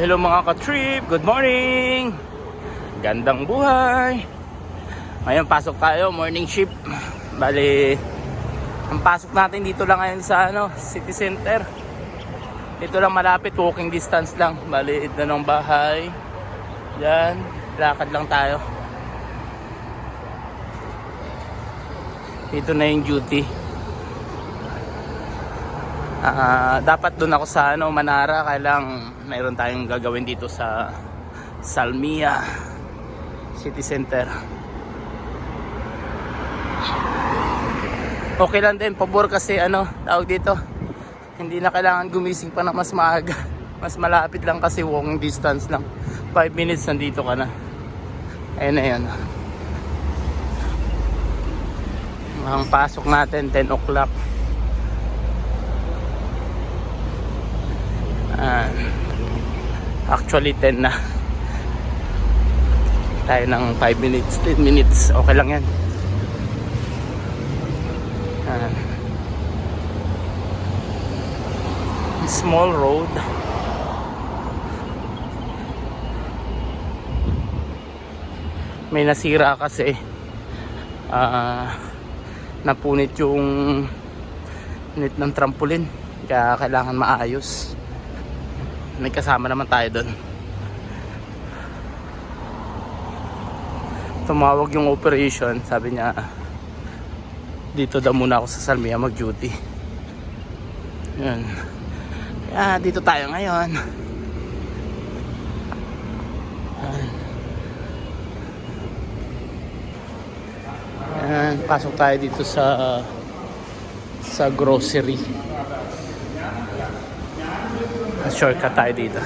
Hello mga ka-trip, good morning! Gandang buhay! Ngayon pasok tayo, morning shift. Bali, ang pasok natin dito lang ngayon sa City Center. Dito lang malapit, walking distance lang. Bali, ito ng bahay. Yan, lakad lang tayo. Dito na yung duty. Dapat doon ako sa Manara, kailang mayroon tayong gagawin dito sa Salmia City Center. Okay lang din, pabor kasi tawag dito, hindi na kailangan gumising pa na mas maaga. Mas malapit lang kasi walking distance lang, 5 minutes nandito ka na. Ayun na yun. Ang pasok natin 10 o'clock. Actually 10 na. Tayo ng 5 minutes, 10 minutes, okay lang yan. Small road. May nasira kasi. Napunit yung net ng trampoline, kaya kailangan maayos. May kasama naman tayo doon. Tumawag yung operation, sabi niya dito daw muna ako sa Salmia mag duty. Yan. Kaya dito tayo ngayon. Yan. Pasok tayo dito sa grocery. Shortcut tayo dito.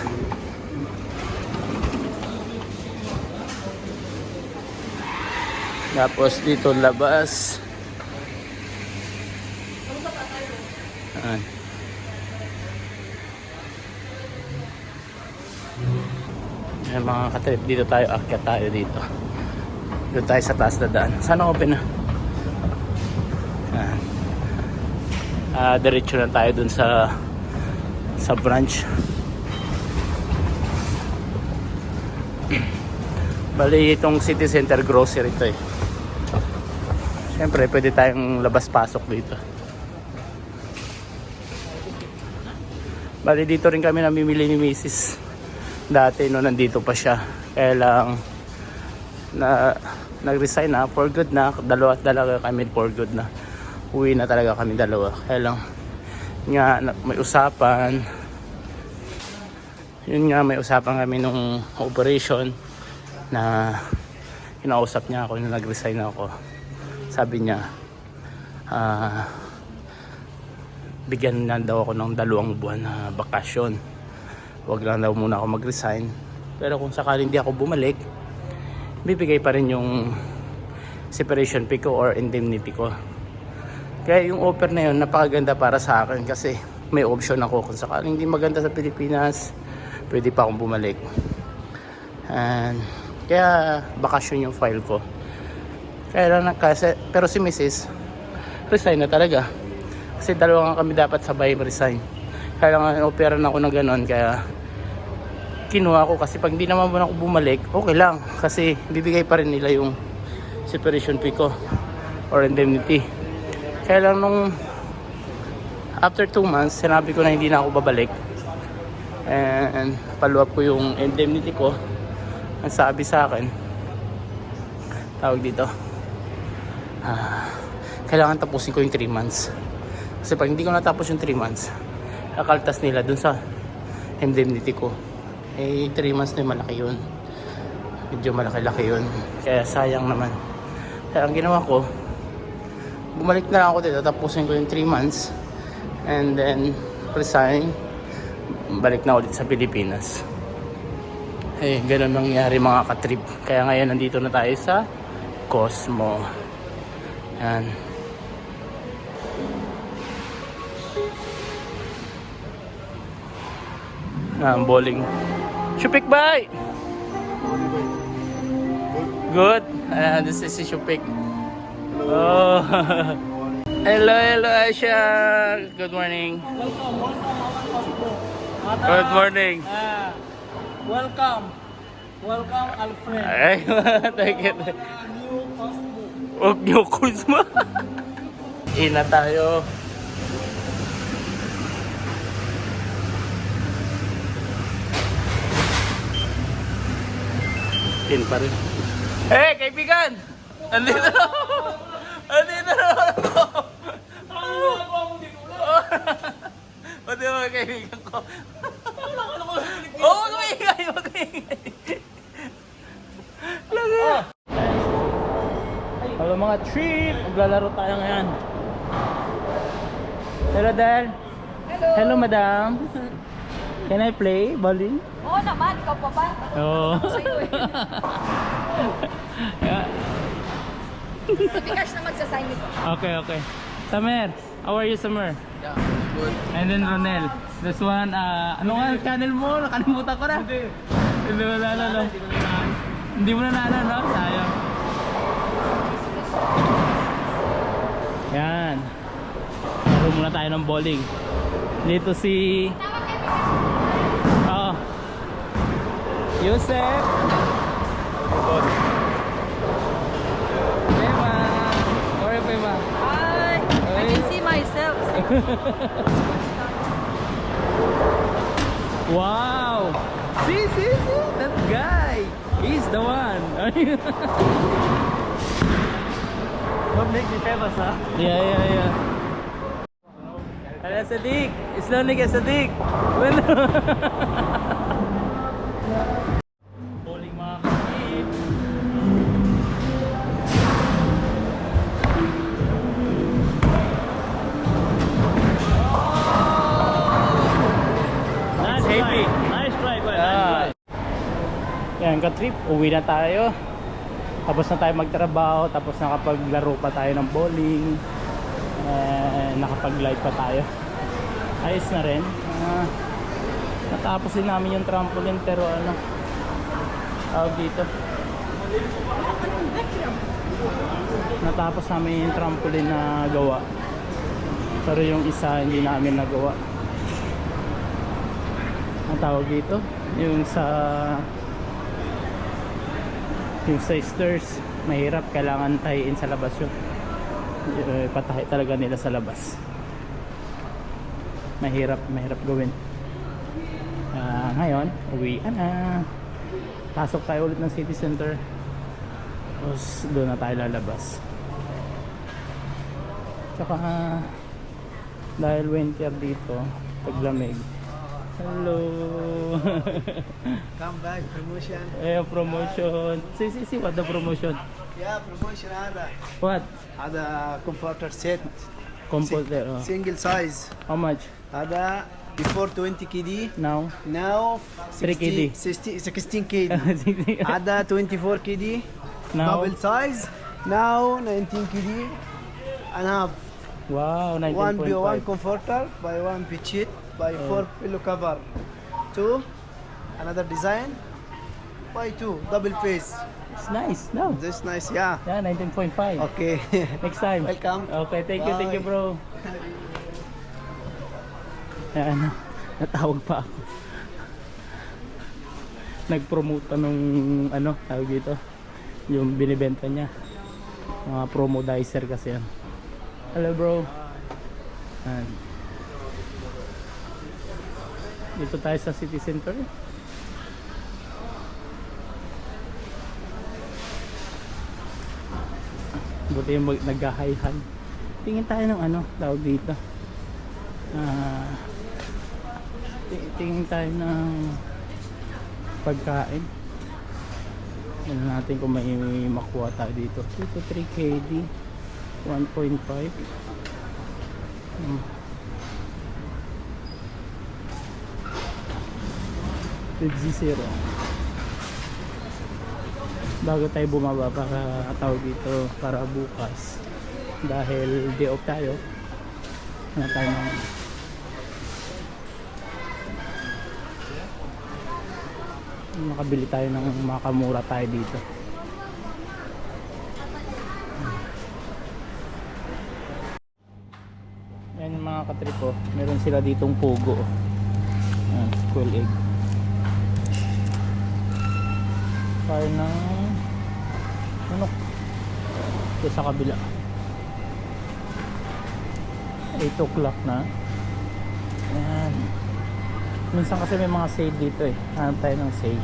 Tapos dito labas. Ayan mga katrip, dito tayo, akyat tayo dito. Dito tayo sa taas na daan. Sana open na. Diretso na tayo dun sa branch. Bali itong City Center grocery ito eh. Siyempre pwede tayong labas-pasok dito. Bali dito rin kami namimili ni Mrs. Dati no nandito pa siya. Kaya lang nag-resign na for good na. Dalawa kami for good na. Uwi na talaga kami dalawa. Kaya lang nga may usapan. Yun nga, may usapan kami nung operation na kinausap niya ako nung nag-resign ako. Sabi niya bigyan na daw ako ng 2 buwan na bakasyon. Wag lang daw muna ako mag-resign. Pero kung sakaling hindi ako bumalik, bibigay pa rin yung separation pay ko or indemnity ko. Kaya yung offer na yun napakaganda para sa akin kasi may option ako kung sakaling hindi maganda sa Pilipinas, pwede pa akong bumalik. And kaya bakasyon yung file ko. Kaya lang kasi, pero si Mrs. resign na talaga. Kasi dalawa kami dapat sabay resign. Kaya lang operan ako ng ganon, kaya kinuha ko kasi pag hindi naman muna ako bumalik, okay lang. Kasi bibigay pa rin nila yung separation fee ko or indemnity. Kaya lang nung after 2 months, sinabi ko na hindi na ako babalik. And follow up ko yung indemnity ko. Ang sabi sa akin, tawag dito, kailangan tapusin ko yung 3 months. Kasi pag hindi ko natapos yung 3 months, kakaltas nila dun sa indemnity ko. Eh 3 months na malaki yun. Medyo malaki-laki yun. Kaya sayang naman. Kaya ang ginawa ko, bumalik na lang ako dito, tapusin ko yung 3 months and then resign, balik na ulit sa Pilipinas. Eh, ganun nangyari mga katrip. Kaya ngayon nandito na tayo sa Cosmo. Yan. Bowling. Shupik bye! Good. This is si Shupik. Oh. Hello, Aisha. Good morning. Good morning. Welcome. Welcome, Alfred. Ay, thank you. New passbook. Huwag niyo kusma. Ina tayo. In pa rin. Hey, kaibigan! Andito na ako! Andito na ako! Pati mga kaibigan ko. Oo, wag maingay! Wag maingay! Hello mga trip! Maglalaro tayo ngayon. Hello, Del. Hello. Hello, madam. Can I play bowling? Oo naman, ikaw pa ba? Oo. Sa'yo eh. Yeah. Si Bikash na magsasign nito. Okay, okay. Summer, how are you, Summer? Yeah, good. And then Ronel. This one, ano nga channel mo? Nakalimutan ko na. Hindi mo naalala. Hindi mo na naalala, no? Sayang. Yan. Laro muna tayo ng bowling. Dito si... Oo. Yusef. Pema. Or Pema. Hi! I can see myself. Wow! See, that guy! He's the one! Don't make me famous, huh? Yeah. Hello, Sadiq! Islamic ka, Sadiq! Bowling mga kapatid! Nice try! Nice try, boy! Nice try! Yan, ka-trip, uwi na tayo. Tapos na tayo magtrabaho, tapos nakapaglaro pa tayo ng bowling. Nakapag-live pa tayo. Ayos na rin. Natapos din namin yung trampoline, pero ano, tawag dito. Natapos namin yung trampoline na gawa. Pero yung isa hindi namin nagawa. Ang tawag dito, yung sa stairs, mahirap, kailangan tayin sa labas yun. Patahi talaga nila sa labas. Mahirap gawin. Ngayon, uwian na. Pasok tayo ulit ng city center. Tapos doon na tayo lalabas. Tsaka dahil winter dito, taglamig. Hello. Come back, promotion. Promotion. See, what the promotion? Yeah, promotion هذا. What? هذا comforter set. Composer. Oh. Single size. How much? هذا before 20 kg. Now? Now 3 kg. 16 kg. هذا 24 kg. Now? Double size. Now 19 kg and half. Wow, One 19.5. comforter by one bedsheet by 4 pillow cover. Two, another design by two double face. It's nice. No. This nice, yeah. Yeah, 19.5. Okay. Next time. Welcome. Okay, thank you, Bye. bro. Ayan, natawag pa ako. Nag-promote pa nung ano, tawag dito, yung binibenta niya. Mga promodizer kasi yan. Hello, bro. Ayan. Dito tayo sa city center. Buti yung nag-hi-hi. Tingin tayo ng ano, tawag dito. Tingin tayo ng pagkain. Ano natin kung may makuha tayo dito. 2 to 3 KD 1.5 50 bago tayo bumaba para tawag dito para bukas dahil day off tayo na tayo ng makabili tayo ng makamura tayo dito. Yan yung mga katripo, meron sila ditong pugo. Squirrel egg. car ng ano ito sa kabila. 8 o'clock na. Ayan. Minsan kasi may mga sale dito eh. Hanap tayo ng sale.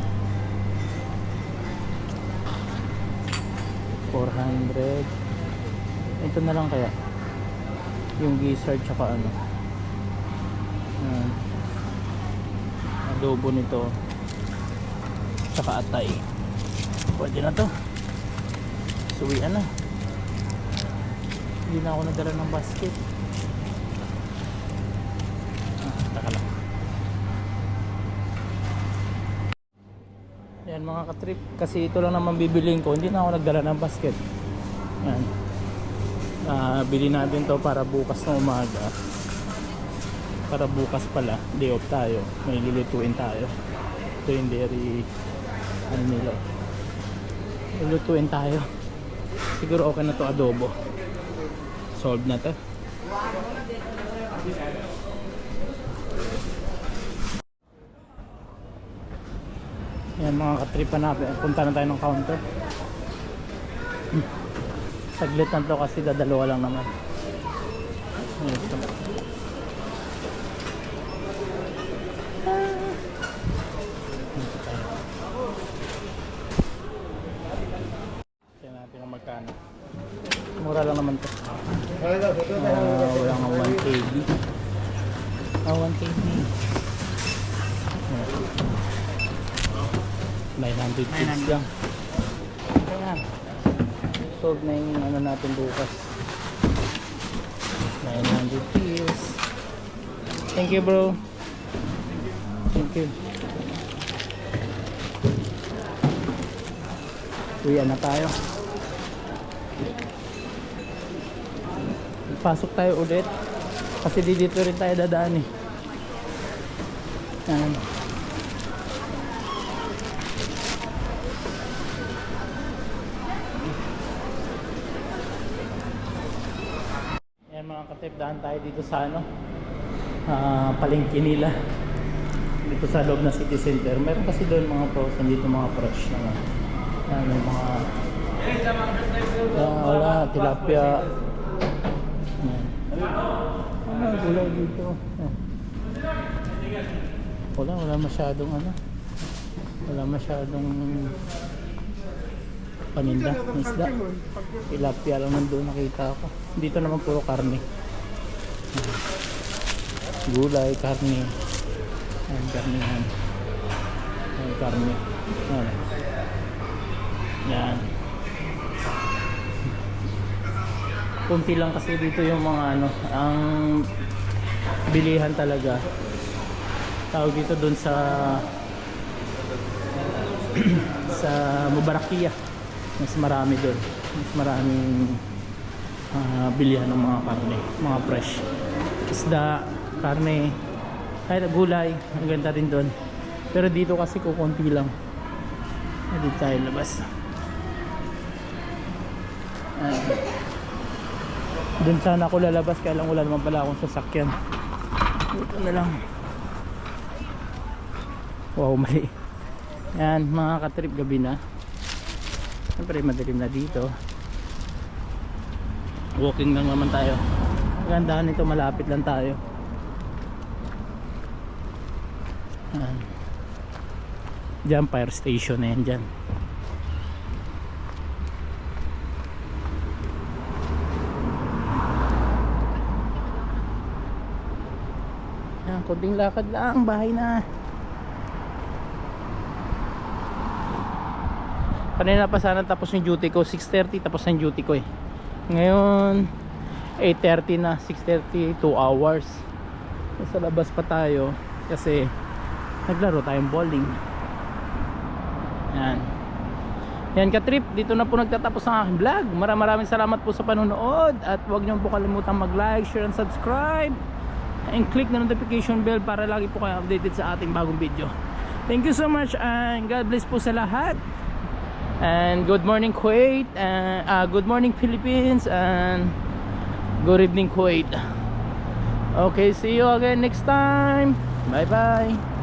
400. Ito na lang kaya. Yung gizzard tsaka ano. Ayan. Adobo nito. Tsaka atay. Pwede na to. Suwian na. Hindi na ako nadala ng basket. Taka lang. Yan mga katrip. Kasi ito lang naman bibiliin ko. Hindi na ako nagdala ng basket. Yan. Bili natin to para bukas na umaga. Para bukas pala. Day off tayo. May lulutuin tayo. Ito yung dairy. Ano nila. Lulutuin tayo. Siguro okay na to adobo. Solve na to. Yan mga katripan natin. Punta na tayo ng counter. Saglit lang to kasi dadalawa lang naman. Ito. Tignan natin ang magkano. Mura lang naman to. Wala nga 1 kg. 1 kg. 900 kids lang. Ayan. Solve na yung ano natin bukas. 900 kids. Thank you bro. Thank you. Uwi na tayo. Pasok tayo ulit. Kasi dito rin tayo dadaan eh. Ayan. Mga katip, daan tayo dito sa ano palengke nila dito sa loob ng city center. Meron kasi doon mga frozen dito, mga fresh naman. May mga wala, tilapia. Gulay dito. Wala masyadong ano, wala masyadong paninda ng isda. Tilapia lang nandun nakita ko. Dito naman puro karne. Gulay, karne. Ayan, karnihan. Ayan, karne. Ayan. Yan. Kunti lang kasi dito yung mga ano, ang bilihan talaga. Tawag dito dun sa sa Mubarakia. Mas marami doon. Mas maraming bilihan ng mga karne, mga fresh. Isda, karne, kahit gulay, ang ganda rin doon. Pero dito kasi kukunti lang. Dito tayo labas. Doon sana ako lalabas, kaya lang wala naman pala akong sasakyan. Dito na lang. Wow, mali. Yan, mga katrip, gabi na. Siyempre madilim na dito. Walking lang naman tayo. Gandahan nito, malapit lang tayo. Diyan fire station na yan dyan. Yan, konting lakad lang, bahay na. Kanina pa sana tapos yung duty ko, 6:30 tapos yung duty ko eh. Ngayon 8:30 na, 6:30, 2 hours. Nasa labas pa tayo kasi naglaro tayong bowling. Yan. Yan ka-trip, dito na po nagtatapos ang aking vlog. Maraming salamat po sa panonood at huwag niyo po kalimutan mag-like, share and subscribe and click the notification bell para lagi po kayo updated sa ating bagong video. Thank you so much and God bless po sa lahat. And good morning Kuwait, good morning Philippines, and good evening Kuwait. Okay, see you again next time. Bye bye.